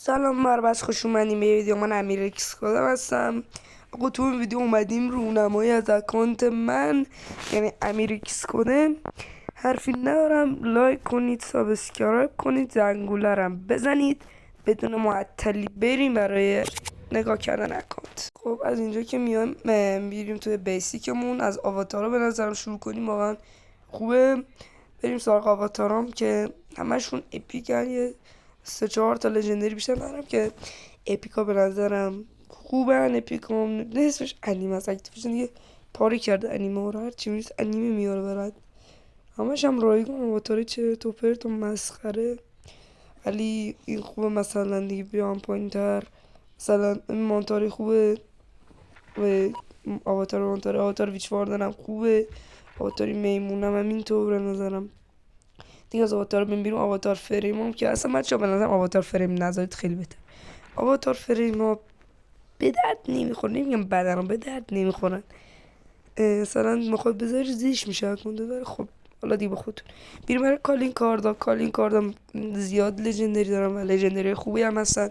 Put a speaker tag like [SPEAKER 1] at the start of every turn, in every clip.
[SPEAKER 1] سلام بچه، خوش اومدیم به ویدیو. من امیر اکس کادم هستم. آقا تو این ویدیو اومدیم رونمایی از اکانت من، یعنی امیر اکس کادم. حرفی ندارم، لایک کنید، سابسکرایب کنید، زنگولرم بزنید. بدون معطلی بریم برای نگاه کردن اکانت. خب از اینجا که میایم میریم توی بیسیکمون. از آواتارا به نظرم شروع کنیم، واقعا خوبه. بریم سراغ آواتارام که همشون اپیکن. یه 3-4 تا لژندری بیشتر ندارم که اپیکا به نظرم خوبن. اپیکام نصفش انیمه از اکتیویژن دیگه پاری کرده انیمه رو. هر چی میرسه انیمه میاره برات. همش هم رایگان آواتاری چه توپرت و مسخره. ولی این خوبه مثلا دیگه بیان پایین تر. مثلا مانتاری خوبه و آواتار ویچ واردن هم خوبه. آواتاری میمونم همینطور نظرم. دیگه از آواتار بیرون آواتار فریم هم که اصلا بچه ها به نظرم آواتار فریم نذارید خیلی بهتر. آواتار فریم ها به درد نمیخورن، نمیگم بدن به درد نمیخورن. مثلا میخواد بذاری زیش میشه اکنده بره. خب حالا دیگه به خودتون. بیرون برای کالین کاردا زیاد لژندری دارم و لژندری خوبی هم هستن.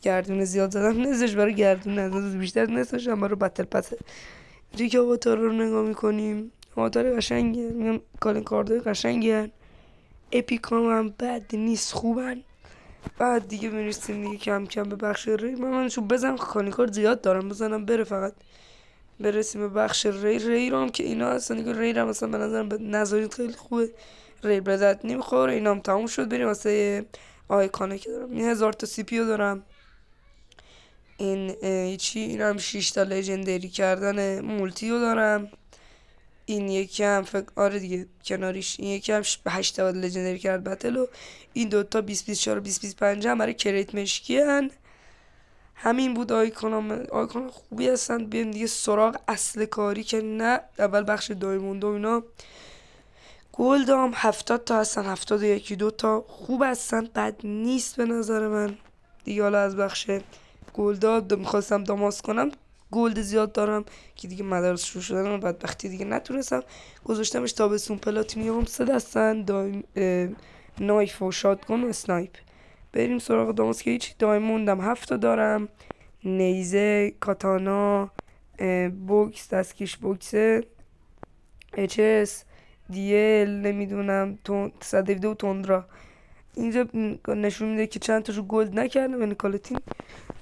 [SPEAKER 1] گردونه زیاد زدم، نزش برای گردونه نزد، بیشتر نزش هم برای بتل پسه. اینجا که آواتار رو نگاه میکنیم، آواتار قشنگه، میگم کالین کاردای قشنگه. اپیکام هم بد نیست، خوبن. بعد دیگه میرسیم دیگه کم کم به بخش ری. منشو بزنم کالین کارد زیاد دارم، بزنم بره. فقط برسیم به بخش ری رو هم که اینا هستن دیگه. ری رو مثلا به نظرم نذارید خیلی خوبه. ری بدت نمیخوره. اینا هم تموم شد. بریم واسه آیکانه که دارم. این 1000 تا سی پیو دارم. این چی؟ این هم 6 تا لژندری کردن مولتیو دارم. این یکی هم آره دیگه کناریش، این یکی هم 8 تا لژندری کرد بتل. و این دوتا 20-24 20-25 هم برای کریت مشکی هن. همین بود آیکون خوبی هستن. بیایم دیگه سراغ اصل کاری که نه. اول بخش دایموند و اینا. گلد هم 70 تا هستن، 71 دوتا خوب هستن، بد نیست به نظر من. دیگه حالا از بخش گلدا میخواستم داماس کنم، گلد زیاد دارم که دیگه مدارس شروع شدن و بدبختی دیگه نتونستم گذاشتمش. تابستون پلاتینیوم 3 دستن، نایف و شاتگان و اسنایپ. بریم سراغ داماس که هیچی. دایموندم 7 تا دارم. نیزه، کاتانا، بوکس، دستکش بوکسه، اچس، دیل، نمیدونم صدیویده و تندرا. اینجا نشون میده که چند تاشو گلد نکردم، یعنی کالتین.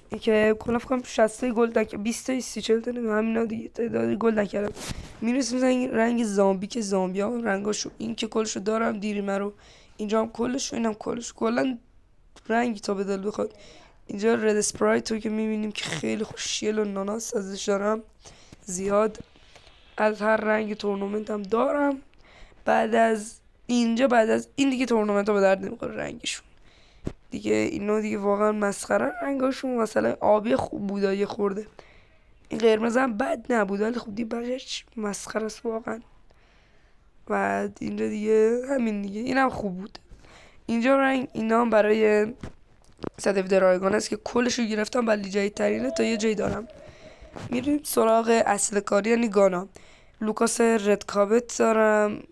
[SPEAKER 1] این که کلا فکرم 60 تا گلد نکردم، 20 تا 30-40 تا همینا دیگه تعداد گلد نکردم. میرسیم رنگ زامبی که زامبی ها رنگاشو، این که کلشو دارم دیریمه رو. اینجا هم کلشو، اینم کلشو. کلا رنگی تا به دل بخواد. اینجا رد اسپرایت رو که میبینیم که خیلی خوشگل و ناناس ازش دارم زیاد. از هر رنگ تورنمنت هم دارم. بعد از این دیگه تورنمنت ها به درد نمیخوره رنگشون دیگه. اینو دیگه واقعا مسخره رنگاشون. مثلا آبی خوب بود یه خورده، این قرمز هم بد نبود ولی خوب دیگه بقیه‌اش مسخره است واقعا. بعد اینجا دیگه همین دیگه، اینم خوب بود. اینجا رنگ اینا هم برای صدف درایگان است که کلشو گرفتم ولی جایی ترینه تا یه جایی دارم. میریم سراغ اصل کاری، یعنی گانا. لوکاس رد کابت دارم،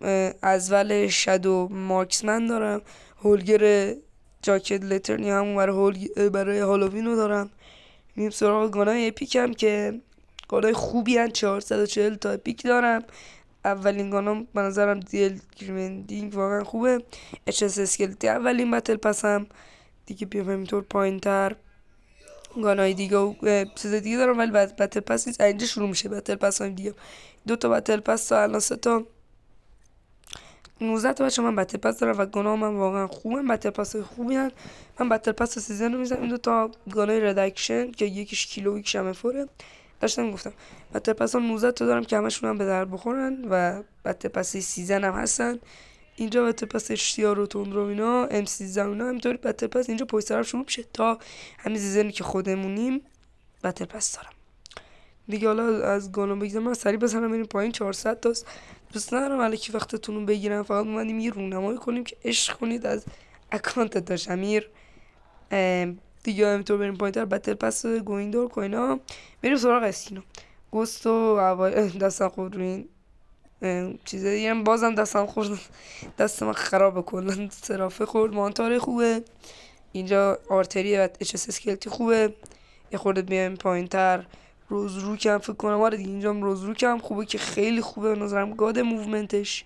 [SPEAKER 1] ازول شادو مارکسمن دارم، هولگر جاکت لترنی همون برای هالووین رو دارم. میریم سراغ گانای اپیکم که گانای خوبی هن. 440 تا اپیک دارم. اولین گانام به نظرم دیل گریمندینگ واقعا خوبه. اچس اسکلتی اولین بتل پسم دیگه. بیام همینطور پایین تر گانای دیگه و چیز دیگه دارم ولی بتل پس نیست. اینجا شروع میشه بتل پس های دیگه. 2 تا بتل پس تا الان 3 تا 19 تا بچه من بتل پس دارم و گانا من واقعا خوبم. بتل پس های خوبی هن. من بتل پس سیزن رو میزنم. این 2 تا گانای ردکشن که یکیش کیلو یکیش هم فوره داشتم گفتم. بتل پس ها 19 تا دارم که همشون هم به در بخورن و بتل پس سیزن هم هستن. اینجا بتل پس اشتیار و تندرو اینا ام 13 اینا همینطوری بتل پس اینجا پشت طرف شروع میشه تا همین سیزنی که خودمونیم بتل پس دارم دیگه. حالا از گانا بگذارم، من سریع بزنم بریم پایین. 400 تاست. دوست ندارم الکی وقتتون رو بگیرم، فقط اومدیم یه رونمایی کنیم که عشق کنید از اکانت داشمیر دیگه. همینطور بریم پایین تر. بتل پس گویندور کوینا. بریم سراغ اسکینا. گوست و دستم خورد رو این چیزه دیگه. بازم دستم خورد، دست من خرابه کلا. صرافه خورد. مانتاره خوبه. اینجا آرتری و اچ اس اسکلتی خوبه. یه خورده بیایم پایینتر روزروک هم فکر کنم آره دیگه اینجا هم روزروک هم خوبه که خیلی خوبه به نظرم. گاد موومنتش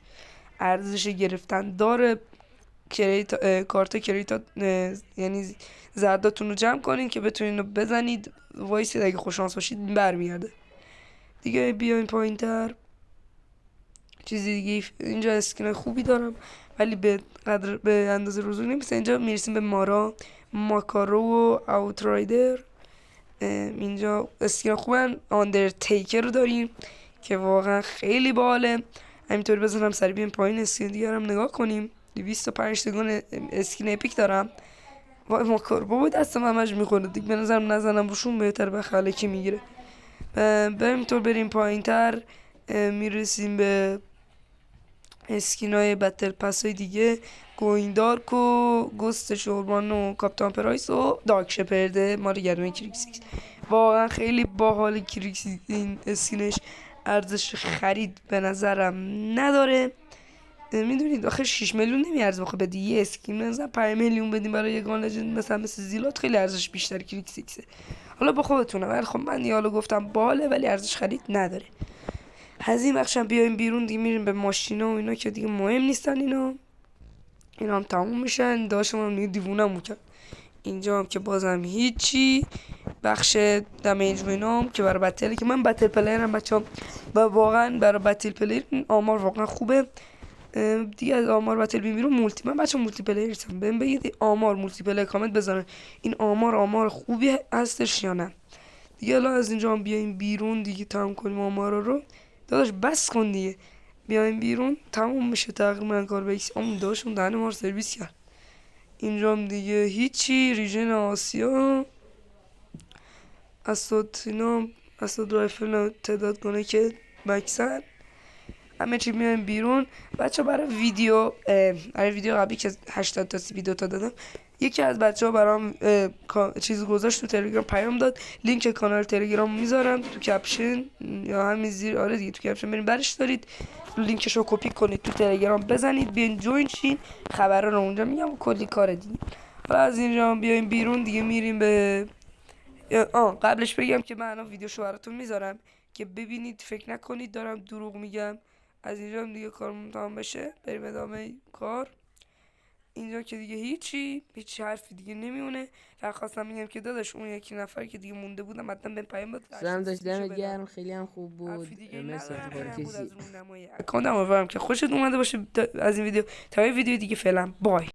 [SPEAKER 1] ارزش گرفتن داره. کارت کریتا یعنی زرداتون رو جمع کنین که بتونین رو بزنید وایسید اگه خوششانس باشید برمیگرده دیگه. بیاین پایینتر چیزی دیگه اینجا اسکین خوبی دارم ولی به اندازه روزو نمیشه. اینجا میرسیم به ماکارو و اوترایدر. اینجا اسکین خوبن. آندرتیکر رو داریم که واقعا خیلی باحاله. همینطوری بزنم سری بیایم پایین اسکین دیگه هم نگاه کنیم. 205 تگان اسکین اپیک دارم. وای ماکارو بابا دستم همش میخوره دیگه به نظرم نزنم روشون بهتر به خلکی میگیره. بریم پایین تر میرسیم به اسکین های بتل پس های دیگه. گویندارک و گست شوربان و کاپتان پرایس و دارک شپرده مال گردون کریکسیکس. واقعا خیلی باحال کریکسیکس. این اسکینش ارزش خرید به نظرم نداره. میدونید آخه 6 میلیون نمیارزه بخواد بدی یه اسکین مثلا 5 میلیون بدیم برای یه گان لجند مثل زیلات خیلی ارزش بیشتر کریکسیکسه. حالا با خودتونه ولی خب من یالو گفتم باله ولی ارزش خرید نداره. از این بخشم بیایم بیرون دیگه میریم به ماشینا و اینا که دیگه مهم نیستن. اینا هم تموم میشن. داشتم هم دیوونم کرد. اینجا هم که بازم هیچی. بخش دمیج و اینا هم که برای بتل که من بتل پلیرم بچه‌ها و واقعا برای بتل پلیر آمار واقعا خوبه. دیگه از آمار بتل بیرون مولتی من بچه مولتی پلیر هستم. بهم بگید آمار مولتی پلیر کامنت بزنن این آمار خوبی هستش یا نه. دیگه الان از اینجا هم بیایم بیرون دیگه تمام کنیم آمار رو. داداش بس کن دیگه بیایم بیرون تموم میشه تقریبا کار. به ایکس داشتم دهن ما رو سرویس کرد. اینجا هم دیگه هیچی. ریژن آسیا اسد رایفل تعداد کنه که مکسن همه چی میایم بیرون بچه. برای ویدیو قبلی که 80 تا ویدیو تا دادم یکی از بچه ها برام چیز گذاشت تو تلگرام پیام داد. لینک کانال تلگرام میذارم تو کپشن یا همین زیر. آره دیگه تو کپشن بریم برش دارید لینکش رو کپی کنید تو تلگرام بزنید بیاین جوین شین خبرا رو اونجا میگم کلی کار دیگه. حالا از اینجا بیایم بیرون دیگه میریم به قبلش بگم که من الان ویدیوشو براتون میذارم که ببینید فکر نکنید دارم دروغ میگم. از اینجا هم دیگه کارمون تمام بشه بریم ادامه کار. اینجا که دیگه هیچ حرفی دیگه نمیمونه. فقط خواستم میگم که داداش اون یکی نفر که دیگه مونده بودم حتما به پیام داد.
[SPEAKER 2] سلام داشت دمت گرم خیلی هم خوب بود.
[SPEAKER 1] مرسی از اکانتم امیدوارم که خوشت اومده باشه از این ویدیو. تا یه ویدیو دیگه فعلا بای.